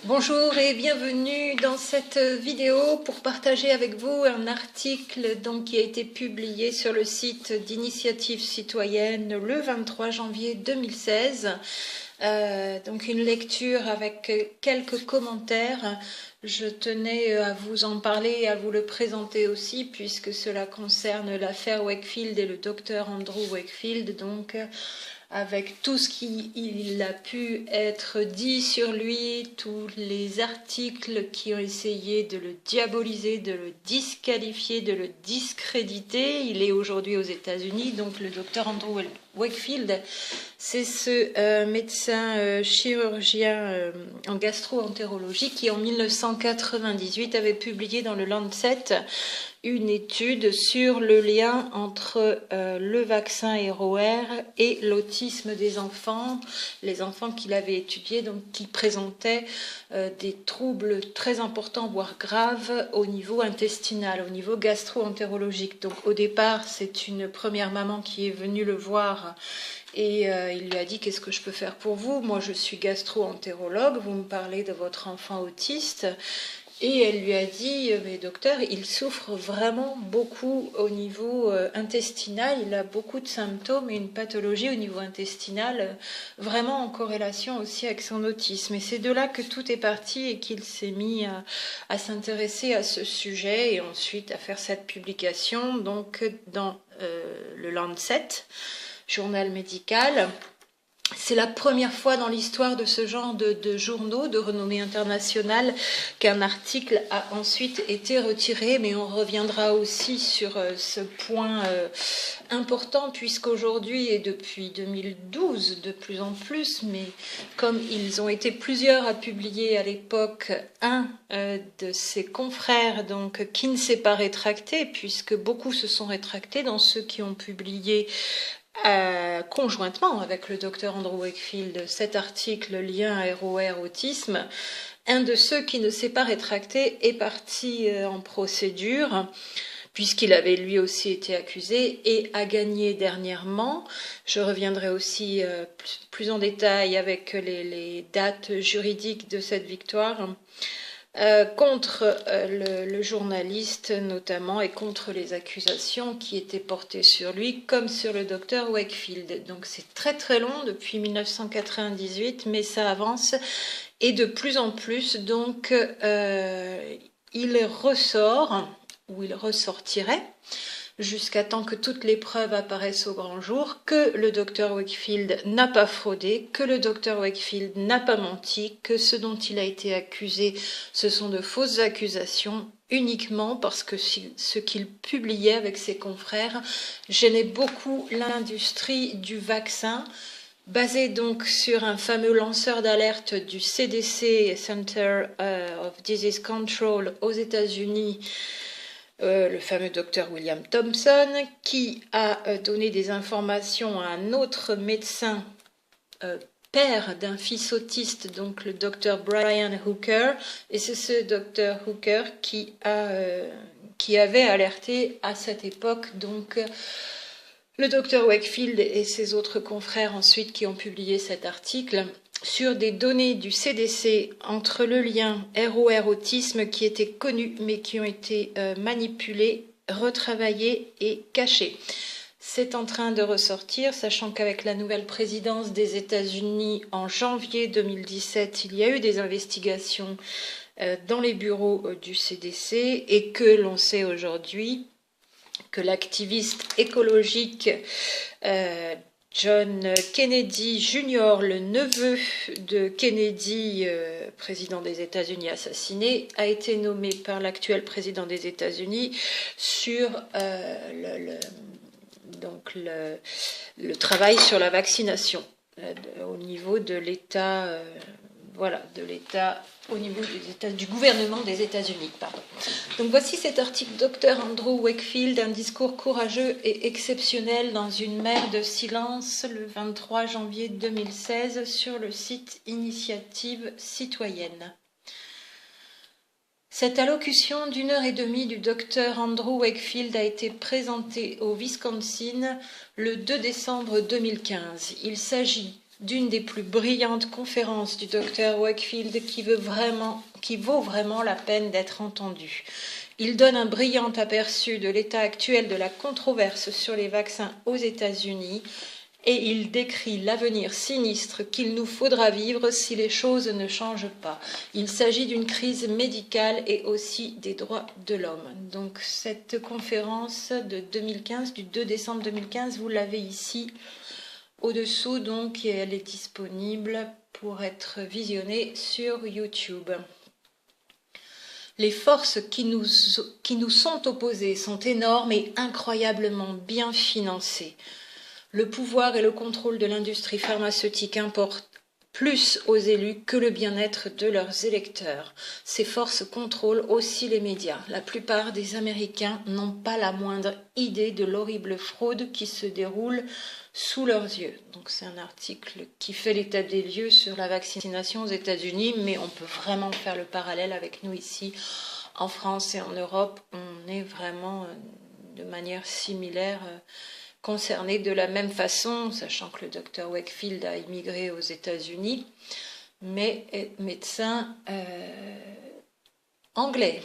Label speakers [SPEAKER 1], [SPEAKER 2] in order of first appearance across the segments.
[SPEAKER 1] Bonjour et bienvenue dans cette vidéo pour partager avec vous un article qui a été publié sur le site d'Initiative Citoyenne le 23 janvier 2016. Donc une lecture avec quelques commentaires. Je tenais à vous en parler et à vous le présenter aussi puisque cela concerne l'affaire Wakefield et le docteur Andrew Wakefield. Donc avec tout ce qu'il a pu être dit sur lui, tous les articles qui ont essayé de le diaboliser, de le disqualifier, de le discréditer. Il est aujourd'hui aux États-Unis, donc le docteur Andrew Wakefield, c'est ce médecin chirurgien en gastro-entérologie qui en 1998 avait publié dans le Lancet une étude sur le lien entre le vaccin ROR et l'autisme des enfants, les enfants qu'il avait étudiés, donc qui présentaient des troubles très importants, voire graves, au niveau intestinal, au niveau gastro-entérologique. Donc au départ, c'est une première maman qui est venue le voir et il lui a dit: qu'est-ce que je peux faire pour vous? Moi je suis gastro-entérologue, vous me parlez de votre enfant autiste. Et elle lui a dit: mais docteur, il souffre vraiment beaucoup au niveau intestinal, il a beaucoup de symptômes et une pathologie au niveau intestinal, vraiment en corrélation aussi avec son autisme. Et c'est de là que tout est parti et qu'il s'est mis à s'intéresser à ce sujet et ensuite à faire cette publication donc dans le Lancet, journal médical. C'est la première fois dans l'histoire de ce genre de journaux de renommée internationale qu'un article a ensuite été retiré, mais on reviendra aussi sur ce point important puisqu'aujourd'hui et depuis 2012 de plus en plus, mais comme ils ont été plusieurs à publier à l'époque, un de ses confrères donc qui ne s'est pas rétracté puisque beaucoup se sont rétractés dans ceux qui ont publié conjointement avec le docteur Andrew Wakefield cet article lien ROR autisme. Un de ceux qui ne s'est pas rétracté est parti en procédure puisqu'il avait lui aussi été accusé et a gagné dernièrement. Je reviendrai aussi plus en détail avec les dates juridiques de cette victoire. Contre le journaliste notamment et contre les accusations qui étaient portées sur lui comme sur le docteur Wakefield. Donc c'est très très long depuis 1998, mais ça avance et de plus en plus. Donc il ressort, ou il ressortirait, jusqu'à temps que toutes les preuves apparaissent au grand jour, que le docteur Wakefield n'a pas fraudé, que le docteur Wakefield n'a pas menti, que ce dont il a été accusé, ce sont de fausses accusations, uniquement parce que ce qu'il publiait avec ses confrères gênait beaucoup l'industrie du vaccin, basé donc sur un fameux lanceur d'alerte du CDC, Center of Disease Control aux États-Unis, le fameux docteur William Thompson, qui a donné des informations à un autre médecin, père d'un fils autiste, donc le docteur Brian Hooker, et c'est ce docteur Hooker qui avait alerté à cette époque donc le docteur Wakefield et ses autres confrères ensuite qui ont publié cet article sur des données du CDC entre le lien ROR autisme qui étaient connus mais qui ont été manipulés, retravaillés et cachés. C'est en train de ressortir, sachant qu'avec la nouvelle présidence des États-Unis en janvier 2017, il y a eu des investigations dans les bureaux du CDC et que l'on sait aujourd'hui que l'activiste écologique John Kennedy Jr., le neveu de Kennedy, président des États-Unis assassiné, a été nommé par l'actuel président des États-Unis sur le travail sur la vaccination au niveau de l'État, au niveau du gouvernement des États-Unis. Donc voici cet article Dr Andrew Wakefield, un discours courageux et exceptionnel dans une mer de silence, le 23 janvier 2016 sur le site Initiative Citoyenne. Cette allocution d'1h30 du docteur Andrew Wakefield a été présentée au Wisconsin le 2 décembre 2015. Il s'agit d'une des plus brillantes conférences du docteur Wakefield qui vaut vraiment la peine d'être entendue. Il donne un brillant aperçu de l'état actuel de la controverse sur les vaccins aux États-Unis et il décrit l'avenir sinistre qu'il nous faudra vivre si les choses ne changent pas. Il s'agit d'une crise médicale et aussi des droits de l'homme. Donc cette conférence de 2015, du 2 décembre 2015, vous l'avez ici au-dessous, donc, et elle est disponible pour être visionnée sur YouTube. Les forces qui nous sont opposées sont énormes et incroyablement bien financées. Le pouvoir et le contrôle de l'industrie pharmaceutique importent plus aux élus que le bien-être de leurs électeurs. Ces forces contrôlent aussi les médias. La plupart des Américains n'ont pas la moindre idée de l'horrible fraude qui se déroule sous leurs yeux. Donc c'est un article qui fait l'état des lieux sur la vaccination aux États-Unis, mais on peut vraiment faire le parallèle avec nous ici en France et en Europe. On est vraiment de manière similaire concernés de la même façon, sachant que le docteur Wakefield a immigré aux États-Unis, mais est médecin anglais.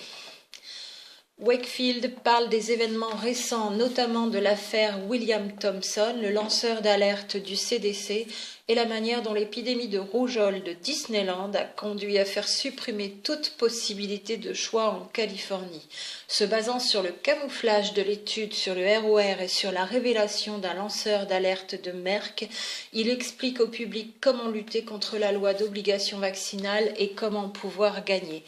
[SPEAKER 1] Wakefield parle des événements récents, notamment de l'affaire William Thompson, le lanceur d'alerte du CDC, et la manière dont l'épidémie de rougeole de Disneyland a conduit à faire supprimer toute possibilité de choix en Californie. Se basant sur le camouflage de l'étude sur le ROR et sur la révélation d'un lanceur d'alerte de Merck, il explique au public comment lutter contre la loi d'obligation vaccinale et comment pouvoir gagner.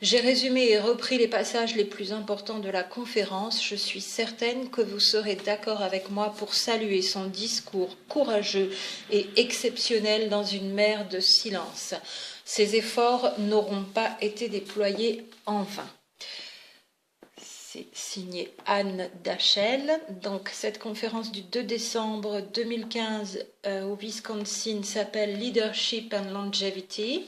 [SPEAKER 1] J'ai résumé et repris les passages les plus importants de la conférence. Je suis certaine que vous serez d'accord avec moi pour saluer son discours courageux et exceptionnel dans une mer de silence. Ces efforts n'auront pas été déployés en vain. C'est signé Anne Dachel. Donc cette conférence du 2 décembre 2015 au Wisconsin s'appelle Leadership and Longevity.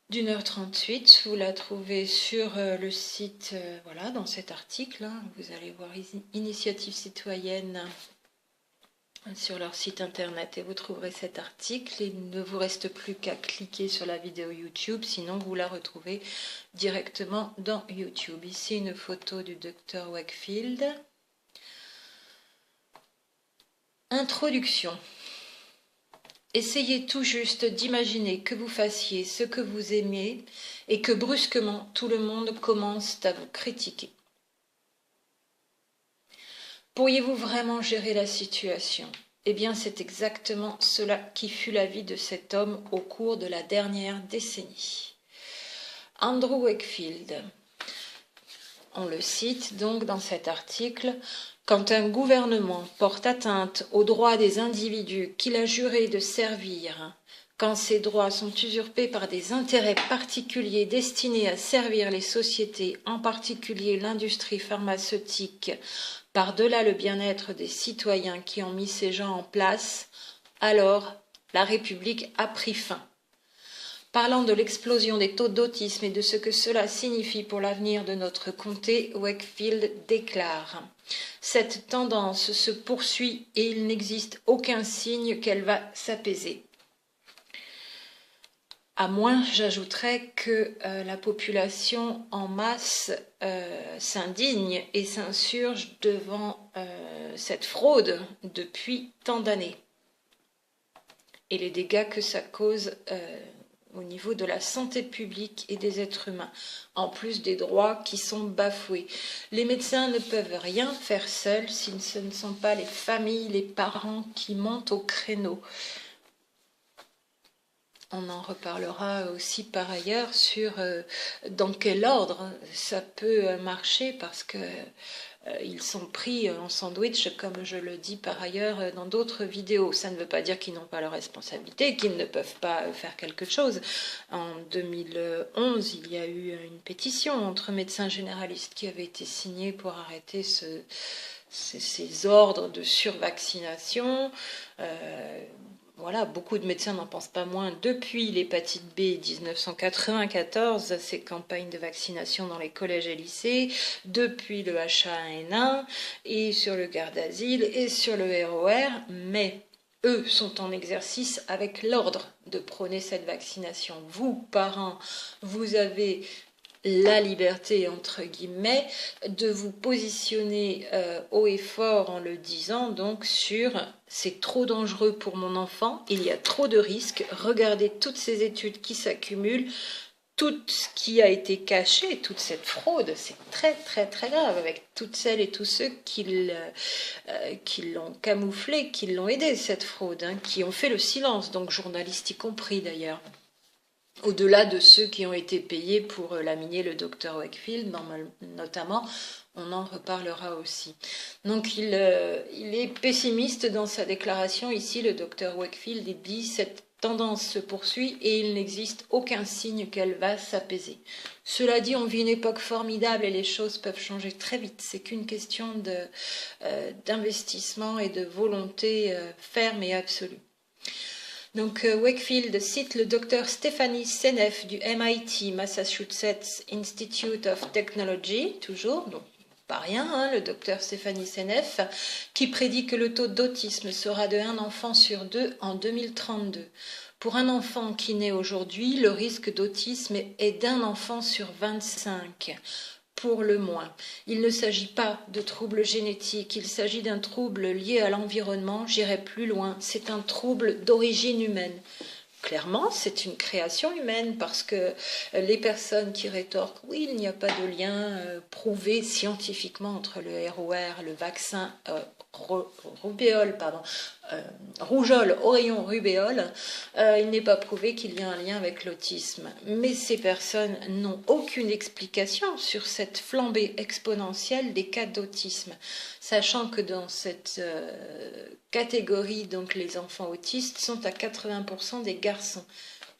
[SPEAKER 1] d'1h38, vous la trouvez sur le site, voilà, dans cet article, hein, vous allez voir Initiative citoyenne sur leur site internet et vous trouverez cet article. Il ne vous reste plus qu'à cliquer sur la vidéo YouTube, sinon vous la retrouvez directement dans YouTube. Ici une photo du Dr Wakefield. Introduction. Essayez tout juste d'imaginer que vous fassiez ce que vous aimez et que brusquement tout le monde commence à vous critiquer. Pourriez-vous vraiment gérer la situation? Eh bien, c'est exactement cela qui fut la vie de cet homme au cours de la dernière décennie. Andrew Wakefield. On le cite donc dans cet article. Quand un gouvernement porte atteinte aux droits des individus qu'il a juré de servir, quand ces droits sont usurpés par des intérêts particuliers destinés à servir les sociétés, en particulier l'industrie pharmaceutique, par-delà le bien-être des citoyens qui ont mis ces gens en place, alors la République a pris fin. Parlant de l'explosion des taux d'autisme et de ce que cela signifie pour l'avenir de notre comté, Wakefield déclare « Cette tendance se poursuit et il n'existe aucun signe qu'elle va s'apaiser. » À moins, j'ajouterais que la population en masse s'indigne et s'insurge devant cette fraude depuis tant d'années et les dégâts que ça cause au niveau de la santé publique et des êtres humains, en plus des droits qui sont bafoués. Les médecins ne peuvent rien faire seuls si ce ne sont pas les familles, les parents qui montent au créneau. On en reparlera aussi par ailleurs sur dans quel ordre ça peut marcher parce que ils sont pris en sandwich, comme je le dis par ailleurs dans d'autres vidéos. Ça ne veut pas dire qu'ils n'ont pas leur responsabilité, qu'ils ne peuvent pas faire quelque chose. En 2011, il y a eu une pétition entre médecins généralistes qui avait été signée pour arrêter ces ordres de survaccination. Voilà, beaucoup de médecins n'en pensent pas moins. Depuis l'hépatite B 1994, ces campagnes de vaccination dans les collèges et lycées, depuis le H1N1 et sur le garde d'asile et sur le ROR, mais eux, sont en exercice avec l'ordre de prôner cette vaccination. Vous, parents, vous avez la liberté, entre guillemets, de vous positionner haut et fort en le disant, donc sur « c'est trop dangereux pour mon enfant, il y a trop de risques, regardez toutes ces études qui s'accumulent, tout ce qui a été caché, toute cette fraude, c'est très très très grave avec toutes celles et tous ceux qui l'ont camouflé, qui l'ont aidé cette fraude, hein, qui ont fait le silence, donc journalistes y compris d'ailleurs. Au-delà de ceux qui ont été payés pour laminer le docteur Wakefield, notamment, on en reparlera aussi. Donc il est pessimiste dans sa déclaration ici, le docteur Wakefield, il dit « cette tendance se poursuit et il n'existe aucun signe qu'elle va s'apaiser. » Cela dit, on vit une époque formidable et les choses peuvent changer très vite. C'est qu'une question d'investissement et de volonté ferme et absolue. Donc Wakefield cite le docteur Stephanie Seneff du MIT, Massachusetts Institute of Technology, toujours, donc pas rien, hein, le docteur Stephanie Seneff, qui prédit que le taux d'autisme sera de 1 enfant sur 2 en 2032. Pour un enfant qui naît aujourd'hui, le risque d'autisme est d'1 enfant sur 25. Pour le moins. Il ne s'agit pas de troubles génétiques, il s'agit d'un trouble lié à l'environnement, j'irai plus loin, c'est un trouble d'origine humaine. Clairement, c'est une création humaine parce que les personnes qui rétorquent « oui, il n'y a pas de lien prouvé scientifiquement entre le ROR, le vaccin rubéole, rougeole, oreillon, rubéole, il n'est pas prouvé qu'il y a un lien avec l'autisme. » Mais ces personnes n'ont aucune explication sur cette flambée exponentielle des cas d'autisme, sachant que dans cette catégorie, donc les enfants autistes sont à 80% des garçons.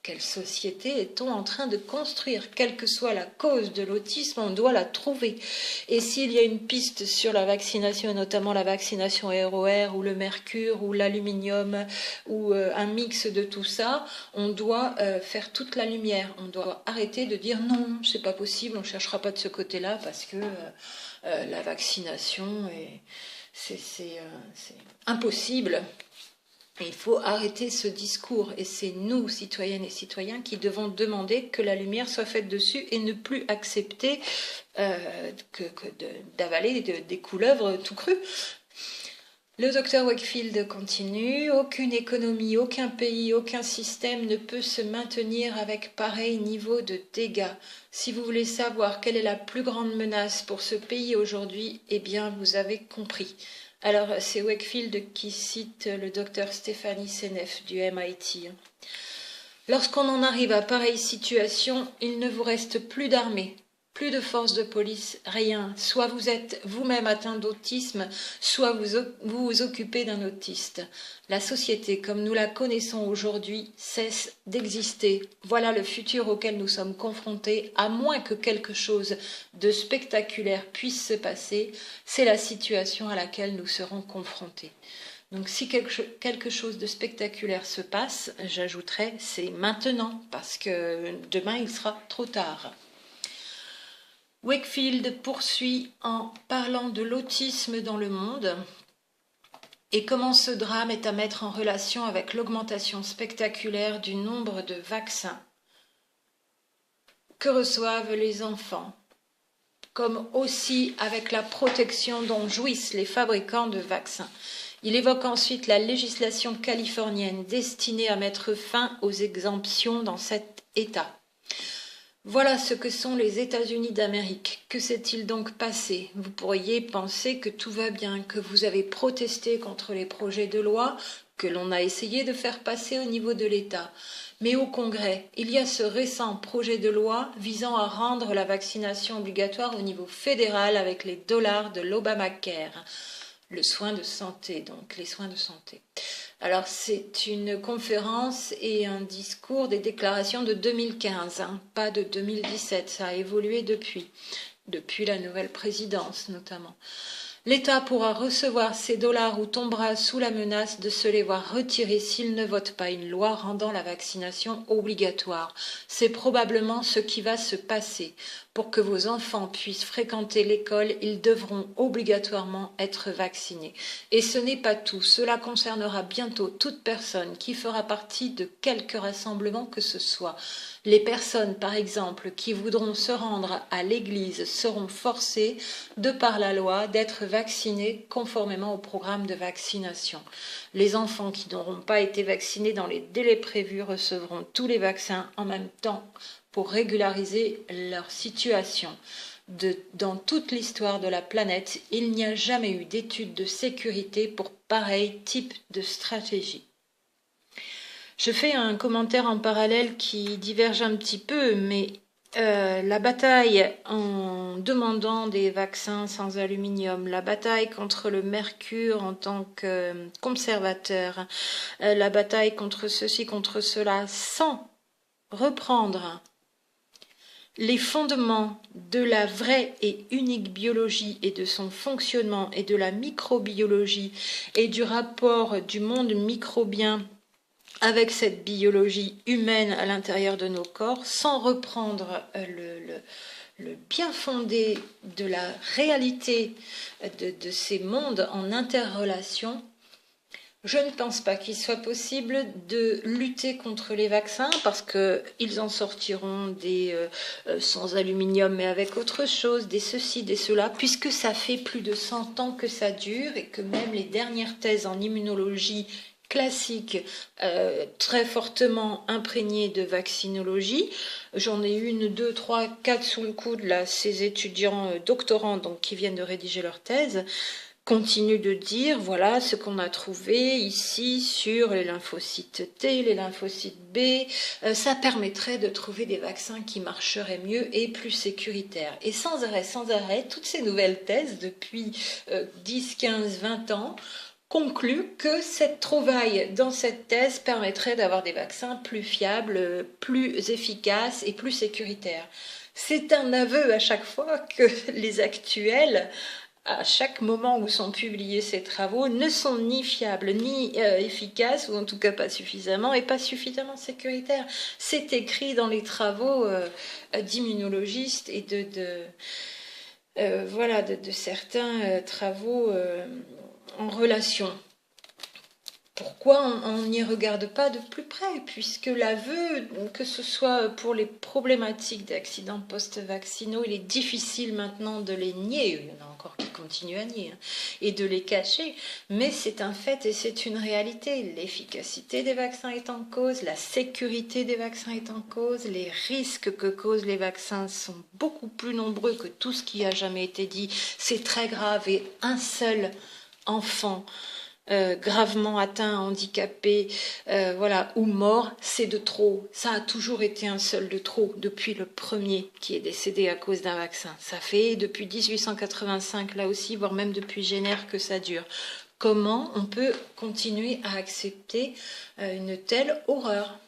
[SPEAKER 1] Quelle société est-on en train de construire? Quelle que soit la cause de l'autisme, on doit la trouver. Et s'il y a une piste sur la vaccination, notamment la vaccination ROR ou le mercure ou l'aluminium ou un mix de tout ça, on doit faire toute la lumière. On doit arrêter de dire non, c'est pas possible, on ne cherchera pas de ce côté-là parce que la vaccination, c'est impossible. Il faut arrêter ce discours et c'est nous, citoyennes et citoyens, qui devons demander que la lumière soit faite dessus et ne plus accepter d'avaler des couleuvres tout crues. Le docteur Wakefield continue, aucune économie, aucun pays, aucun système ne peut se maintenir avec pareil niveau de dégâts. Si vous voulez savoir quelle est la plus grande menace pour ce pays aujourd'hui, eh bien vous avez compris. Alors, c'est Wakefield qui cite le docteur Stephanie Seneff du MIT. Lorsqu'on en arrive à pareille situation, il ne vous reste plus d'armée, plus de force de police, rien. Soit vous êtes vous-même atteint d'autisme, soit vous vous occupez d'un autiste. La société, comme nous la connaissons aujourd'hui, cesse d'exister. Voilà le futur auquel nous sommes confrontés, à moins que quelque chose de spectaculaire puisse se passer. C'est la situation à laquelle nous serons confrontés. Donc si quelque chose de spectaculaire se passe, j'ajouterais c'est maintenant, parce que demain il sera trop tard. Wakefield poursuit en parlant de l'autisme dans le monde et comment ce drame est à mettre en relation avec l'augmentation spectaculaire du nombre de vaccins que reçoivent les enfants, comme aussi avec la protection dont jouissent les fabricants de vaccins. Il évoque ensuite la législation californienne destinée à mettre fin aux exemptions dans cet État. Voilà ce que sont les États-Unis d'Amérique. Que s'est-il donc passé? Vous pourriez penser que tout va bien, que vous avez protesté contre les projets de loi que l'on a essayé de faire passer au niveau de l'État. Mais au Congrès, il y a ce récent projet de loi visant à rendre la vaccination obligatoire au niveau fédéral avec les dollars de l'Obamacare. Le soin de santé, donc les soins de santé. Alors c'est une conférence et un discours des déclarations de 2015, hein, pas de 2017, ça a évolué depuis la nouvelle présidence notamment. L'État pourra recevoir ces dollars ou tombera sous la menace de se les voir retirer s'il ne vote pas une loi rendant la vaccination obligatoire. C'est probablement ce qui va se passer. pour que vos enfants puissent fréquenter l'école, ils devront obligatoirement être vaccinés. Et ce n'est pas tout. Cela concernera bientôt toute personne qui fera partie de quelque rassemblement que ce soit. Les personnes, par exemple, qui voudront se rendre à l'église seront forcées, de par la loi, d'être vaccinées conformément au programme de vaccination. Les enfants qui n'auront pas été vaccinés dans les délais prévus recevront tous les vaccins en même temps pour régulariser leur situation. Dans toute l'histoire de la planète, il n'y a jamais eu d'études de sécurité pour pareil type de stratégie. Je fais un commentaire en parallèle qui diverge un petit peu, mais la bataille en demandant des vaccins sans aluminium, la bataille contre le mercure en tant que conservateur, la bataille contre ceci, contre cela, sans reprendre les fondements de la vraie et unique biologie et de son fonctionnement et de la microbiologie et du rapport du monde microbien avec cette biologie humaine à l'intérieur de nos corps, sans reprendre le bien fondé de la réalité de ces mondes en interrelation, je ne pense pas qu'il soit possible de lutter contre les vaccins parce qu'ils en sortiront des sans aluminium mais avec autre chose, des ceci, des cela, puisque ça fait plus de 100 ans que ça dure et que même les dernières thèses en immunologie classique, très fortement imprégnées de vaccinologie. J'en ai une, deux, trois, quatre sous le coude, là, ces étudiants doctorants donc, qui viennent de rédiger leur thèse, continue de dire, voilà ce qu'on a trouvé ici sur les lymphocytes T, les lymphocytes B, ça permettrait de trouver des vaccins qui marcheraient mieux et plus sécuritaires. Et sans arrêt, toutes ces nouvelles thèses depuis 10, 15, 20 ans concluent que cette trouvaille dans cette thèse permettrait d'avoir des vaccins plus fiables, plus efficaces et plus sécuritaires. C'est un aveu à chaque fois que les actuels, à chaque moment où sont publiés ces travaux, ne sont ni fiables, ni efficaces, ou en tout cas pas suffisamment, et pas suffisamment sécuritaires. C'est écrit dans les travaux d'immunologistes et de certains travaux en relation. Pourquoi on n'y regarde pas de plus près, puisque l'aveu, que ce soit pour les problématiques d'accidents post-vaccinaux, il est difficile maintenant de les nier, il y en a encore qui continuent à nier, et de les cacher, mais c'est un fait et c'est une réalité. L'efficacité des vaccins est en cause, la sécurité des vaccins est en cause, les risques que causent les vaccins sont beaucoup plus nombreux que tout ce qui a jamais été dit, c'est très grave, et un seul enfant gravement atteint, handicapé, ou mort, c'est de trop. Ça a toujours été un seul de trop depuis le premier qui est décédé à cause d'un vaccin. Ça fait depuis 1885 là aussi, voire même depuis Jenner que ça dure. Comment on peut continuer à accepter une telle horreur ?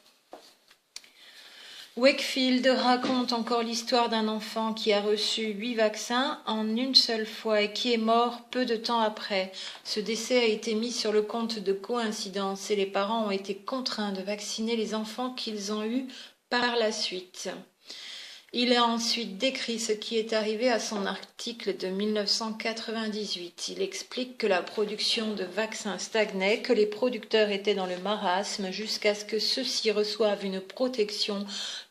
[SPEAKER 1] Wakefield raconte encore l'histoire d'un enfant qui a reçu 8 vaccins en une seule fois et qui est mort peu de temps après. Ce décès a été mis sur le compte de coïncidence et les parents ont été contraints de vacciner les enfants qu'ils ont eus par la suite. Il a ensuite décrit ce qui est arrivé à son article de 1998. Il explique que la production de vaccins stagnait, que les producteurs étaient dans le marasme jusqu'à ce que ceux-ci reçoivent une protection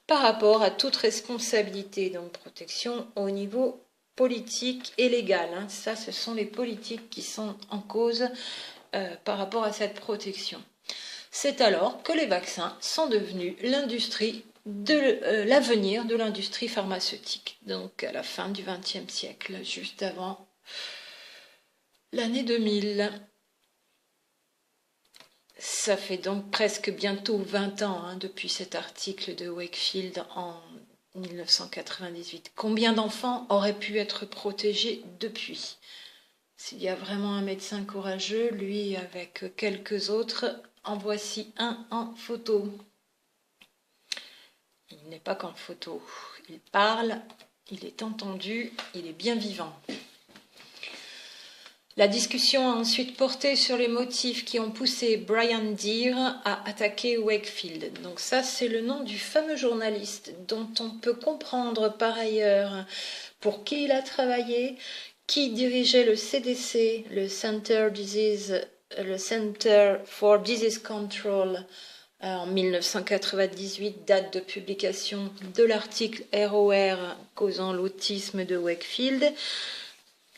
[SPEAKER 1] par rapport à toute responsabilité, donc protection au niveau politique et légal. Ça, ce sont les politiques qui sont en cause par rapport à cette protection. C'est alors que les vaccins sont devenus l'industrie de l'avenir de l'industrie pharmaceutique, donc à la fin du XXe siècle, juste avant l'année 2000. Ça fait donc presque bientôt 20 ans depuis cet article de Wakefield en 1998. Combien d'enfants auraient pu être protégés depuis ? S'il y a vraiment un médecin courageux, lui avec quelques autres, en voici un en photo. Il n'est pas qu'en photo, il parle, il est entendu, il est bien vivant. La discussion a ensuite porté sur les motifs qui ont poussé Brian Deer à attaquer Wakefield. Donc ça, c'est le nom du fameux journaliste dont on peut comprendre par ailleurs pour qui il a travaillé, qui dirigeait le CDC, le Center for Disease Control, en 1998, date de publication de l'article ROR causant l'autisme de Wakefield.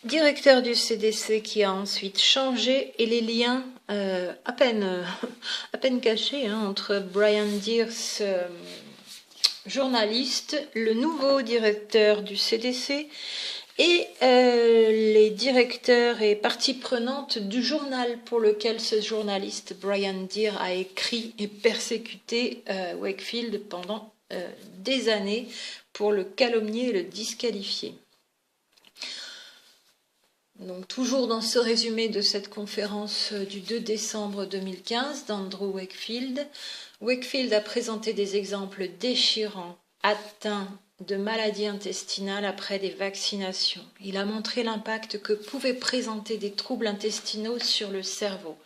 [SPEAKER 1] Directeur du CDC qui a ensuite changé, et les liens à peine cachés entre Brian Deer, journaliste, le nouveau directeur du CDC et les directeurs et parties prenantes du journal pour lequel ce journaliste Brian Deer a écrit et persécuté Wakefield pendant des années pour le calomnier et le disqualifier. Donc, toujours dans ce résumé de cette conférence du 2 décembre 2015 d'Andrew Wakefield, Wakefield a présenté des exemples déchirants atteints de maladies intestinales après des vaccinations. Il a montré l'impact que pouvaient présenter des troubles intestinaux sur le cerveau.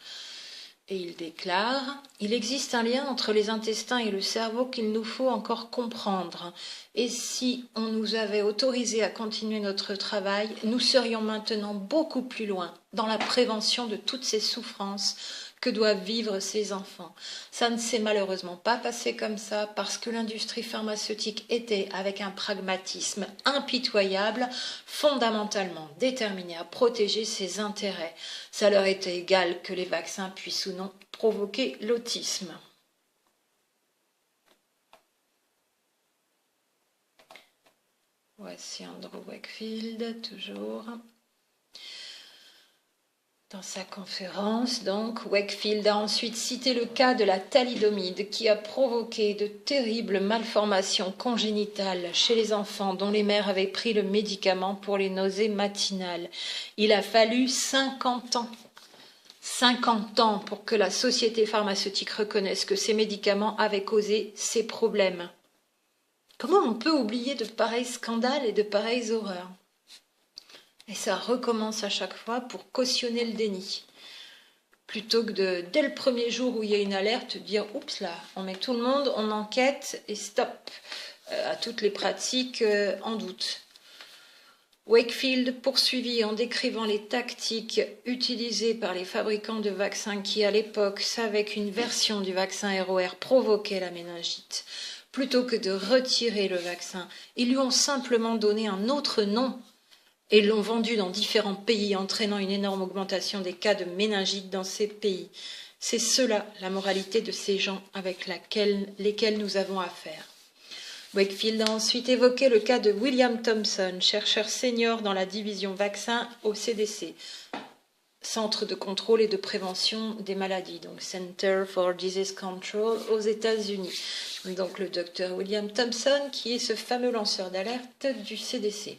[SPEAKER 1] Et il déclare « Il existe un lien entre les intestins et le cerveau qu'il nous faut encore comprendre. Et si on nous avait autorisé à continuer notre travail, nous serions maintenant beaucoup plus loin dans la prévention de toutes ces souffrances que doivent vivre ces enfants. Ça ne s'est malheureusement pas passé comme ça parce que l'industrie pharmaceutique était, avec un pragmatisme impitoyable, fondamentalement déterminée à protéger ses intérêts. Ça leur était égal que les vaccins puissent ou non provoquer l'autisme. » Voici Andrew Wakefield, toujours. Dans sa conférence, donc, Wakefield a ensuite cité le cas de la thalidomide qui a provoqué de terribles malformations congénitales chez les enfants dont les mères avaient pris le médicament pour les nausées matinales. Il a fallu 50 ans. 50 ans pour que la société pharmaceutique reconnaisse que ces médicaments avaient causé ces problèmes. Comment on peut oublier de pareils scandales et de pareilles horreurs ? Et ça recommence à chaque fois pour cautionner le déni. Plutôt que de, dès le premier jour où il y a une alerte, dire « Oups là, on met tout le monde, on enquête et stop à toutes les pratiques en doute ». Wakefield poursuivit en décrivant les tactiques utilisées par les fabricants de vaccins qui, à l'époque, savaient qu'une version du vaccin ROR provoquait la méningite. Plutôt que de retirer le vaccin, ils lui ont simplement donné un autre nom et l'ont vendu dans différents pays, entraînant une énorme augmentation des cas de méningite dans ces pays. C'est cela, la moralité de ces gens avec lesquels nous avons affaire. Wakefield a ensuite évoqué le cas de William Thompson, chercheur senior dans la division vaccins au CDC, Centre de contrôle et de prévention des maladies, donc Center for Disease Control aux États-Unis. Donc le docteur William Thompson, qui est ce fameux lanceur d'alerte du CDC.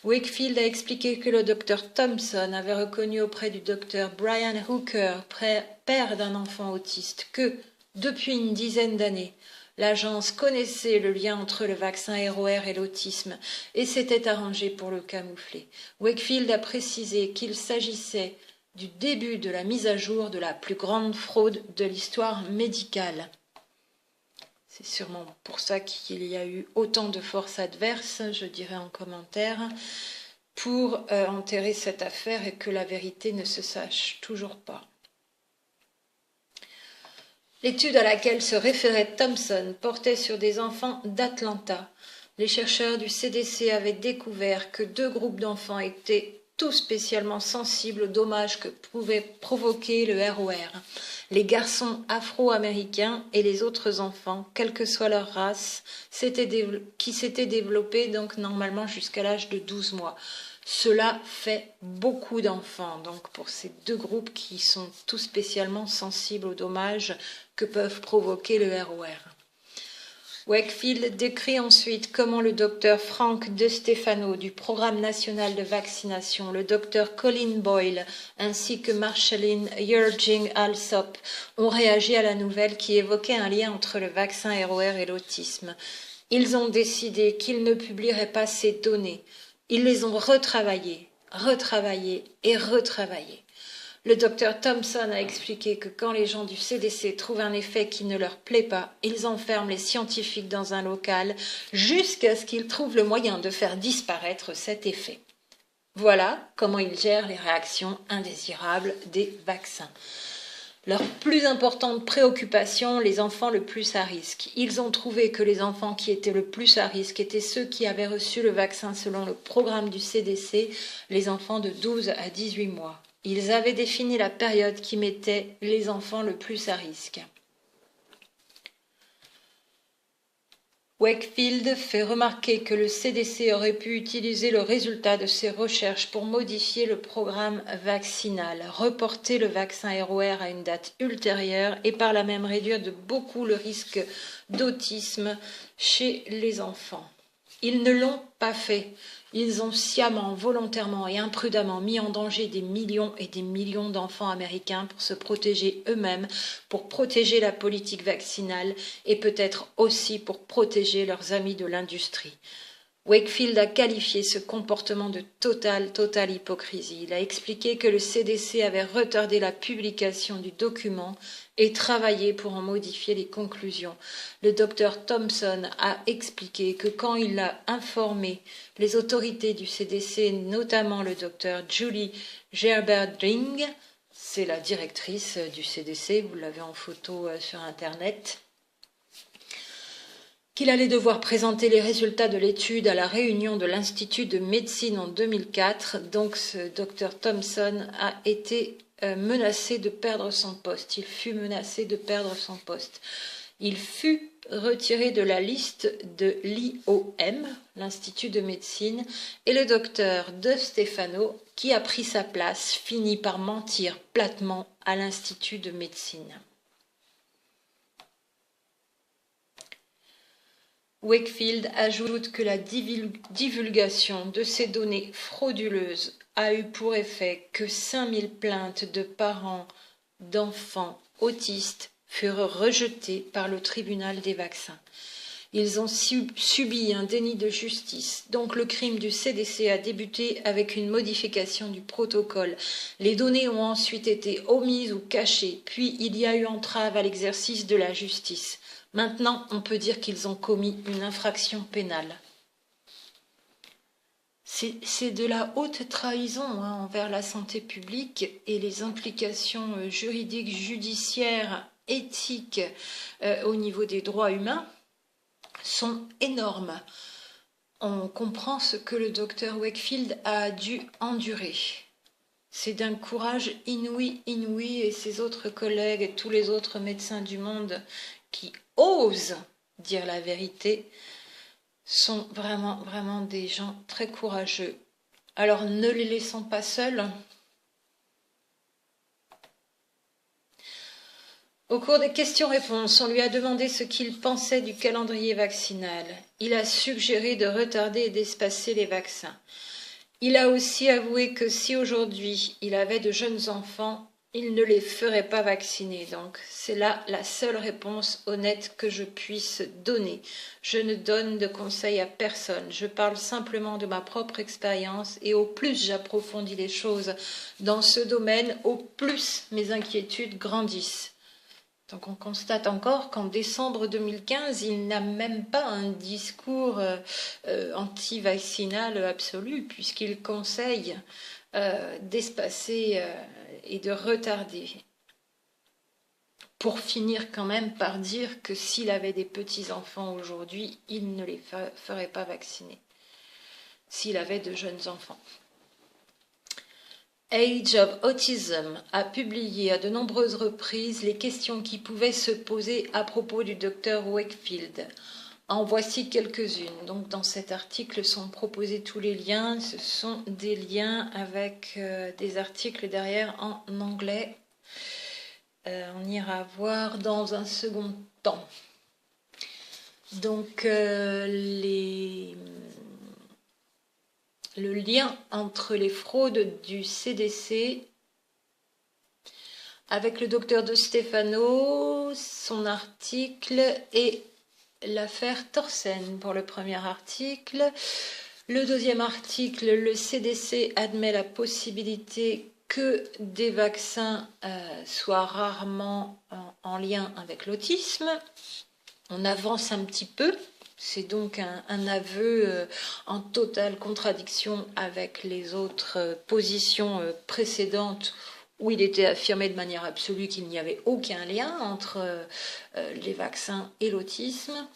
[SPEAKER 1] Wakefield a expliqué que le docteur Thompson avait reconnu auprès du docteur Brian Hooker, père d'un enfant autiste, que, depuis une dizaine d'années, l'agence connaissait le lien entre le vaccin ROR et l'autisme et s'était arrangée pour le camoufler. Wakefield a précisé qu'il s'agissait du début de la mise à jour de la plus grande fraude de l'histoire médicale. C'est sûrement pour ça qu'il y a eu autant de forces adverses, je dirais en commentaire, pour enterrer cette affaire et que la vérité ne se sache toujours pas. L'étude à laquelle se référait Thompson portait sur des enfants d'Atlanta. Les chercheurs du CDC avaient découvert que 2 groupes d'enfants étaient tout spécialement sensibles aux dommages que pouvait provoquer le ROR. Les garçons afro-américains et les autres enfants, quelle que soit leur race, qui s'étaient développés donc normalement jusqu'à l'âge de 12 mois. Cela fait beaucoup d'enfants, donc pour ces 2 groupes qui sont tout spécialement sensibles aux dommages que peuvent provoquer le ROR. Wakefield décrit ensuite comment le docteur Frank De Stefano du Programme national de vaccination, le docteur Colin Boyle ainsi que Marceline Yerging-Alsop ont réagi à la nouvelle qui évoquait un lien entre le vaccin ROR et l'autisme. Ils ont décidé qu'ils ne publieraient pas ces données. Ils les ont retravaillées retravailler et retravailler. Le docteur Thompson a expliqué que quand les gens du CDC trouvent un effet qui ne leur plaît pas, ils enferment les scientifiques dans un local jusqu'à ce qu'ils trouvent le moyen de faire disparaître cet effet. Voilà comment ils gèrent les réactions indésirables des vaccins. Leur plus importante préoccupation, les enfants le plus à risque. Ils ont trouvé que les enfants qui étaient le plus à risque étaient ceux qui avaient reçu le vaccin selon le programme du CDC, les enfants de 12 à 18 mois. Ils avaient défini la période qui mettait les enfants le plus à risque. Wakefield fait remarquer que le CDC aurait pu utiliser le résultat de ses recherches pour modifier le programme vaccinal, reporter le vaccin ROR à une date ultérieure et par là même réduire de beaucoup le risque d'autisme chez les enfants. Ils ne l'ont pas fait. Ils ont sciemment, volontairement et imprudemment mis en danger des millions et des millions d'enfants américains pour se protéger eux-mêmes, pour protéger la politique vaccinale et peut-être aussi pour protéger leurs amis de l'industrie. Wakefield a qualifié ce comportement de totale hypocrisie. Il a expliqué que le CDC avait retardé la publication du document et travaillé pour en modifier les conclusions. Le docteur Thompson a expliqué que quand il a informé les autorités du CDC, notamment le docteur Julie Gerberding, c'est la directrice du CDC, vous l'avez en photo sur Internet, qu'il allait devoir présenter les résultats de l'étude à la réunion de l'Institut de médecine en 2004. Donc ce docteur Thompson a été menacé de perdre son poste. Il fut menacé de perdre son poste. Il fut retiré de la liste de l'IOM, l'Institut de médecine, et le docteur De Stefano, qui a pris sa place, finit par mentir platement à l'Institut de médecine. Wakefield ajoute que la divulgation de ces données frauduleuses a eu pour effet que 5000 plaintes de parents d'enfants autistes furent rejetées par le tribunal des vaccins. Ils ont subi un déni de justice. Donc le crime du CDC a débuté avec une modification du protocole. Les données ont ensuite été omises ou cachées, puis il y a eu entrave à l'exercice de la justice. Maintenant, on peut dire qu'ils ont commis une infraction pénale. C'est de la haute trahison envers la santé publique et les implications juridiques, judiciaires, éthiques au niveau des droits humains sont énormes. On comprend ce que le docteur Wakefield a dû endurer. C'est d'un courage inouï, et ses autres collègues et tous les autres médecins du monde qui osent dire la vérité sont vraiment des gens très courageux. Alors ne les laissons pas seuls. Au cours des questions-réponses, on lui a demandé ce qu'il pensait du calendrier vaccinal. Il a suggéré de retarder et d'espacer les vaccins. Il a aussi avoué que si aujourd'hui il avait de jeunes enfants, il ne les ferait pas vacciner. Donc c'est là la seule réponse honnête que je puisse donner. Je ne donne de conseils à personne. Je parle simplement de ma propre expérience et au plus j'approfondis les choses dans ce domaine, au plus mes inquiétudes grandissent. Donc on constate encore qu'en décembre 2015, il n'a même pas un discours anti-vaccinal absolu, puisqu'il conseille d'espacer et de retarder. Pour finir quand même par dire que s'il avait des petits-enfants aujourd'hui, il ne les ferait pas vacciner. S'il avait de jeunes enfants. Age of Autism a publié à de nombreuses reprises les questions qui pouvaient se poser à propos du docteur Wakefield. En voici quelques-unes. Donc dans cet article sont proposés tous les liens. Ce sont des liens avec des articles derrière en anglais. On ira voir dans un second temps. Donc le lien entre les fraudes du CDC avec le docteur De Stefano, son article et l'affaire Thorsen pour le premier article. Le deuxième article, le CDC admet la possibilité que des vaccins soient rarement en lien avec l'autisme. On avance un petit peu. C'est donc un aveu en totale contradiction avec les autres positions précédentes où il était affirmé de manière absolue qu'il n'y avait aucun lien entre les vaccins et l'autisme.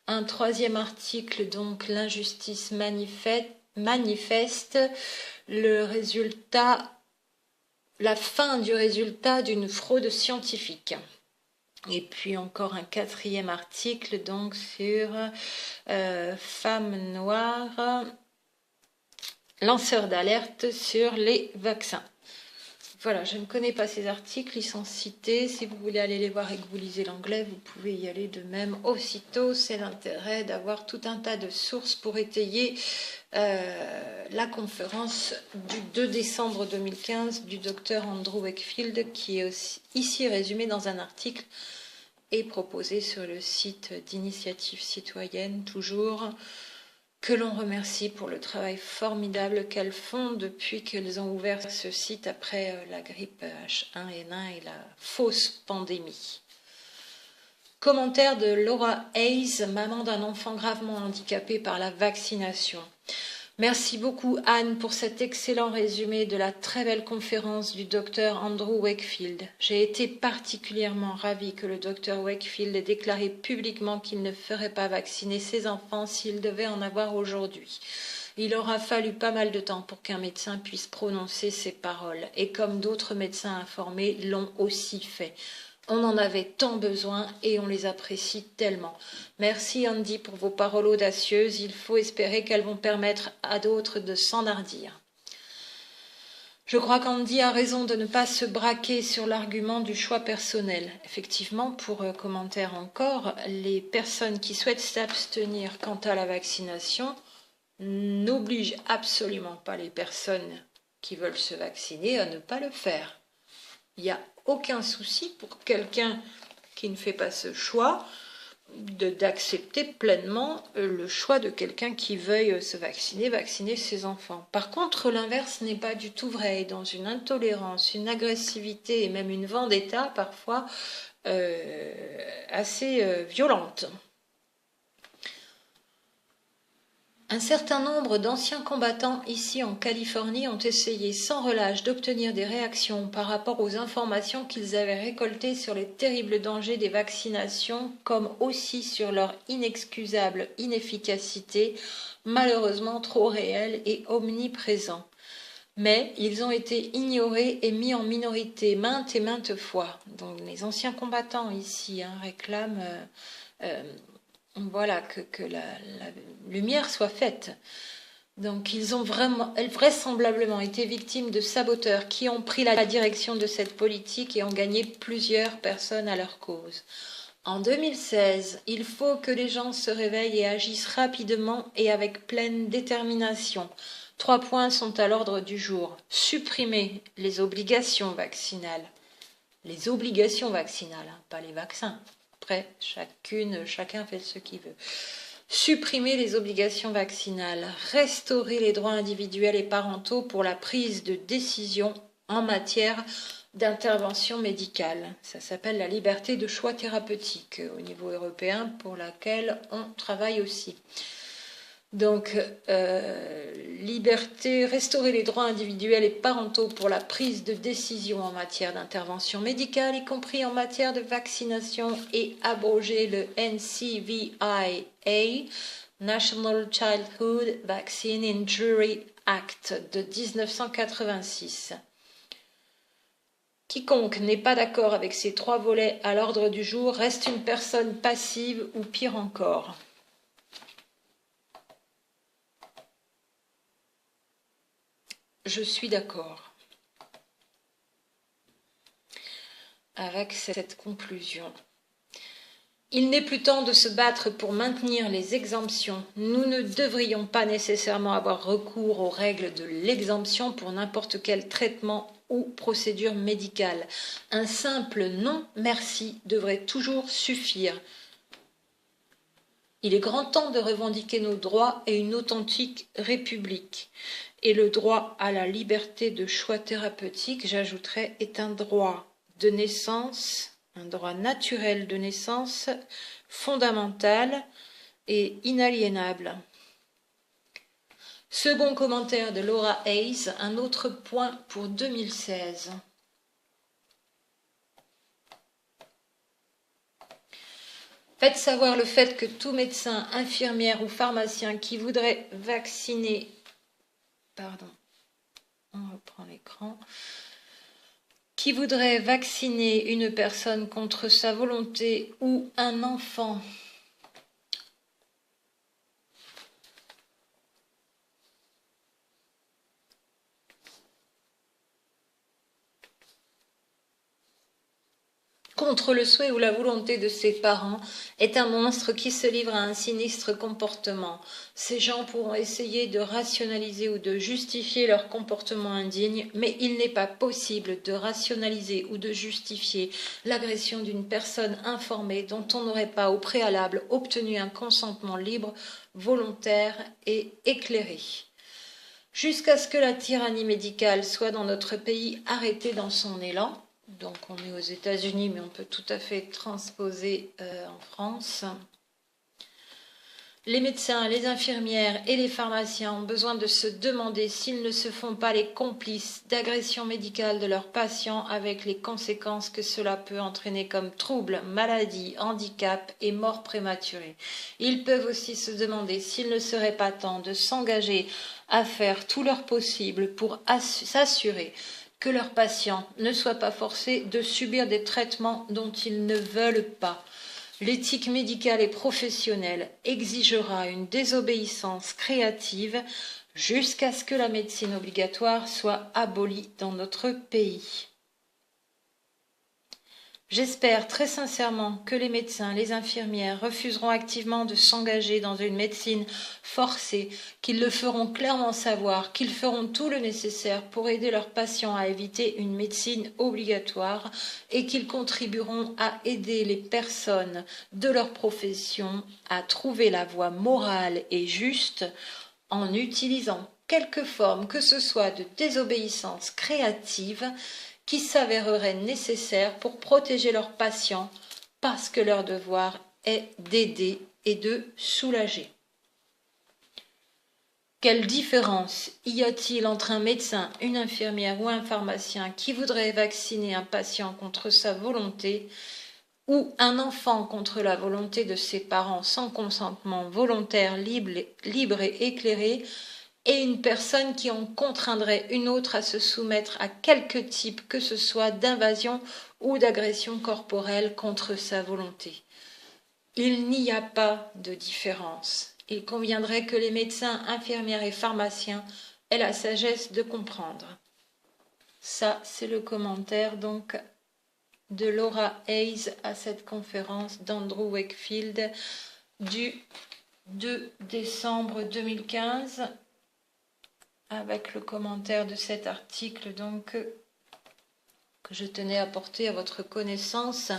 [SPEAKER 1] Un troisième article, donc l'injustice manifeste, le résultat, la fin du résultat d'une fraude scientifique. Et puis encore un quatrième article donc sur femmes noires, lanceurs d'alerte sur les vaccins. Voilà, je ne connais pas ces articles, ils sont cités. Si vous voulez aller les voir et que vous lisez l'anglais, vous pouvez y aller de même aussitôt. C'est l'intérêt d'avoir tout un tas de sources pour étayer la conférence du 2 décembre 2015 du docteur Andrew Wakefield, qui est aussi ici résumé dans un article et proposé sur le site d'Initiative Citoyenne, toujours, que l'on remercie pour le travail formidable qu'elles font depuis qu'elles ont ouvert ce site après la grippe H1N1 et la fausse pandémie. Commentaire de Laura Hayes, maman d'un enfant gravement handicapé par la vaccination. Merci beaucoup Anne pour cet excellent résumé de la très belle conférence du docteur Andrew Wakefield. J'ai été particulièrement ravie que le docteur Wakefield ait déclaré publiquement qu'il ne ferait pas vacciner ses enfants s'il devait en avoir aujourd'hui. Il aura fallu pas mal de temps pour qu'un médecin puisse prononcer ces paroles, et comme d'autres médecins informés l'ont aussi fait. On en avait tant besoin et on les apprécie tellement. Merci Andy pour vos paroles audacieuses. Il faut espérer qu'elles vont permettre à d'autres de s'enhardir. Je crois qu'Andy a raison de ne pas se braquer sur l'argument du choix personnel. Effectivement, pour commentaire encore, les personnes qui souhaitent s'abstenir quant à la vaccination n'obligent absolument pas les personnes qui veulent se vacciner à ne pas le faire. Il n'y a aucun souci pour quelqu'un qui ne fait pas ce choix d'accepter pleinement le choix de quelqu'un qui veuille se vacciner ses enfants. Par contre, l'inverse n'est pas du tout vrai. Dans une intolérance, une agressivité et même une vendetta parfois assez violente. Un certain nombre d'anciens combattants ici en Californie ont essayé sans relâche d'obtenir des réactions par rapport aux informations qu'ils avaient récoltées sur les terribles dangers des vaccinations, comme aussi sur leur inexcusable inefficacité, malheureusement trop réelle et omniprésent. Mais ils ont été ignorés et mis en minorité maintes et maintes fois. Donc les anciens combattants ici réclament voilà, que la lumière soit faite. Donc ils ont vraisemblablement été victimes de saboteurs qui ont pris la direction de cette politique et ont gagné plusieurs personnes à leur cause. En 2016, il faut que les gens se réveillent et agissent rapidement et avec pleine détermination. 3 points sont à l'ordre du jour. Supprimer les obligations vaccinales. Les obligations vaccinales, pas les vaccins. Après, chacun fait ce qu'il veut. Supprimer les obligations vaccinales, restaurer les droits individuels et parentaux pour la prise de décision en matière d'intervention médicale. Ça s'appelle la liberté de choix thérapeutique au niveau européen, pour laquelle on travaille aussi. Donc, restaurer les droits individuels et parentaux pour la prise de décision en matière d'intervention médicale, y compris en matière de vaccination, et abroger le NCVIA, National Childhood Vaccine Injury Act de 1986. Quiconque n'est pas d'accord avec ces 3 volets à l'ordre du jour reste une personne passive ou pire encore. Je suis d'accord avec cette conclusion. Il n'est plus temps de se battre pour maintenir les exemptions. Nous ne devrions pas nécessairement avoir recours aux règles de l'exemption pour n'importe quel traitement ou procédure médicale. Un simple non merci devrait toujours suffire. Il est grand temps de revendiquer nos droits et une authentique république. Et le droit à la liberté de choix thérapeutique, j'ajouterais, est un droit de naissance, un droit naturel de naissance, fondamental et inaliénable. Second commentaire de Laura Hayes, un autre point pour 2016. Faites savoir le fait que tout médecin, infirmière ou pharmacien qui voudrait vacciner, on reprend l'écran, qui voudrait vacciner une personne contre sa volonté ou un enfant contre le souhait ou la volonté de ses parents, est un monstre qui se livre à un sinistre comportement. Ces gens pourront essayer de rationaliser ou de justifier leur comportement indigne, mais il n'est pas possible de rationaliser ou de justifier l'agression d'une personne informée dont on n'aurait pas au préalable obtenu un consentement libre, volontaire et éclairé. Jusqu'à ce que la tyrannie médicale soit dans notre pays arrêtée dans son élan, donc on est aux États-Unis, mais on peut tout à fait transposer en France. Les médecins, les infirmières et les pharmaciens ont besoin de se demander s'ils ne se font pas les complices d'agressions médicales de leurs patients avec les conséquences que cela peut entraîner comme troubles, maladies, handicaps et morts prématurées. Ils peuvent aussi se demander s'il ne serait pas temps de s'engager à faire tout leur possible pour s'assurer que leurs patients ne soient pas forcés de subir des traitements dont ils ne veulent pas. L'éthique médicale et professionnelle exigera une désobéissance créative jusqu'à ce que la médecine obligatoire soit abolie dans notre pays. J'espère très sincèrement que les médecins, les infirmières refuseront activement de s'engager dans une médecine forcée, qu'ils le feront clairement savoir, qu'ils feront tout le nécessaire pour aider leurs patients à éviter une médecine obligatoire et qu'ils contribueront à aider les personnes de leur profession à trouver la voie morale et juste en utilisant quelque forme que ce soit de désobéissance créative qui s'avérerait nécessaire pour protéger leurs patients parce que leur devoir est d'aider et de soulager. Quelle différence y a-t-il entre un médecin, une infirmière ou un pharmacien qui voudrait vacciner un patient contre sa volonté ou un enfant contre la volonté de ses parents sans consentement volontaire, libre et éclairé, et une personne qui en contraindrait une autre à se soumettre à quelque type que ce soit d'invasion ou d'agression corporelle contre sa volonté. Il n'y a pas de différence. Il conviendrait que les médecins, infirmières et pharmaciens aient la sagesse de comprendre. Ça, c'est le commentaire donc de Laura Hayes à cette conférence d'Andrew Wakefield du 2 décembre 2015. Avec le commentaire de cet article donc que je tenais à porter à votre connaissance.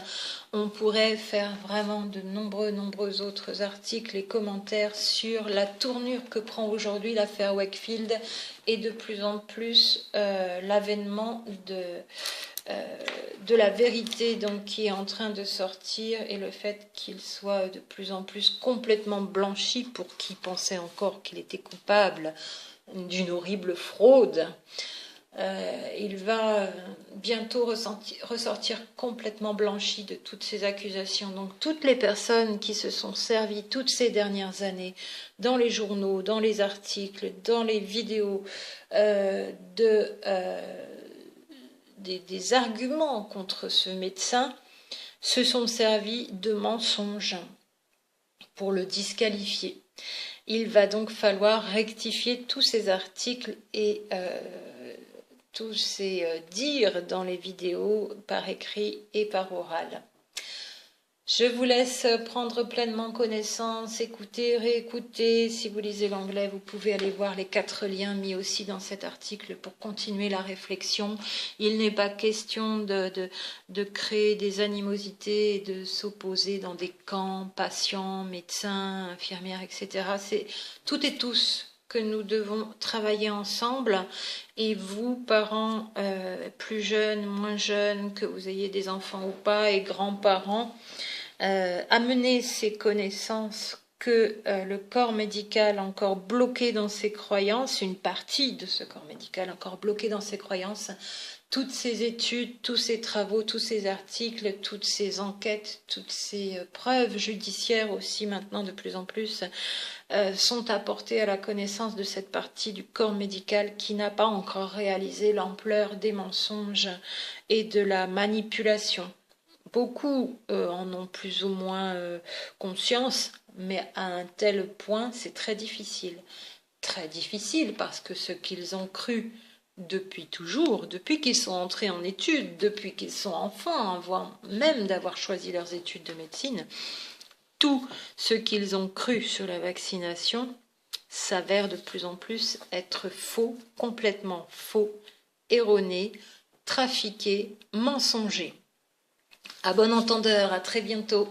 [SPEAKER 1] On pourrait faire vraiment de nombreux autres articles et commentaires sur la tournure que prend aujourd'hui l'affaire Wakefield et de plus en plus l'avènement de la vérité donc, qui est en train de sortir et le fait qu'il soit de plus en plus complètement blanchi pour qui pensait encore qu'il était coupable d'une horrible fraude. Il va bientôt ressortir complètement blanchi de toutes ces accusations. Donc toutes les personnes qui se sont servies toutes ces dernières années dans les journaux, dans les articles, dans les vidéos, des arguments contre ce médecin se sont servis de mensonges pour le disqualifier. Il va donc falloir rectifier tous ces articles et tous ces dires dans les vidéos par écrit et par oral. Je vous laisse prendre pleinement connaissance, écouter, réécouter. Si vous lisez l'anglais, vous pouvez aller voir les 4 liens mis aussi dans cet article pour continuer la réflexion. Il n'est pas question de créer des animosités et de s'opposer dans des camps, patients, médecins, infirmières, etc. C'est toutes et tous que nous devons travailler ensemble, et vous, parents plus jeunes, moins jeunes, que vous ayez des enfants ou pas, et grands-parents, amener ces connaissances que le corps médical encore bloqué dans ses croyances, une partie de ce corps médical encore bloqué dans ses croyances, toutes ces études, tous ces travaux, tous ces articles, toutes ces enquêtes, toutes ces preuves judiciaires aussi maintenant de plus en plus sont apportées à la connaissance de cette partie du corps médical qui n'a pas encore réalisé l'ampleur des mensonges et de la manipulation. Beaucoup en ont plus ou moins conscience, mais à un tel point, c'est très difficile. Très difficile parce que ce qu'ils ont cru depuis toujours, depuis qu'ils sont entrés en études, depuis qu'ils sont enfants, avant même d'avoir choisi leurs études de médecine, tout ce qu'ils ont cru sur la vaccination s'avère de plus en plus être faux, complètement faux, erroné, trafiqué, mensonger. À bon entendeur, à très bientôt.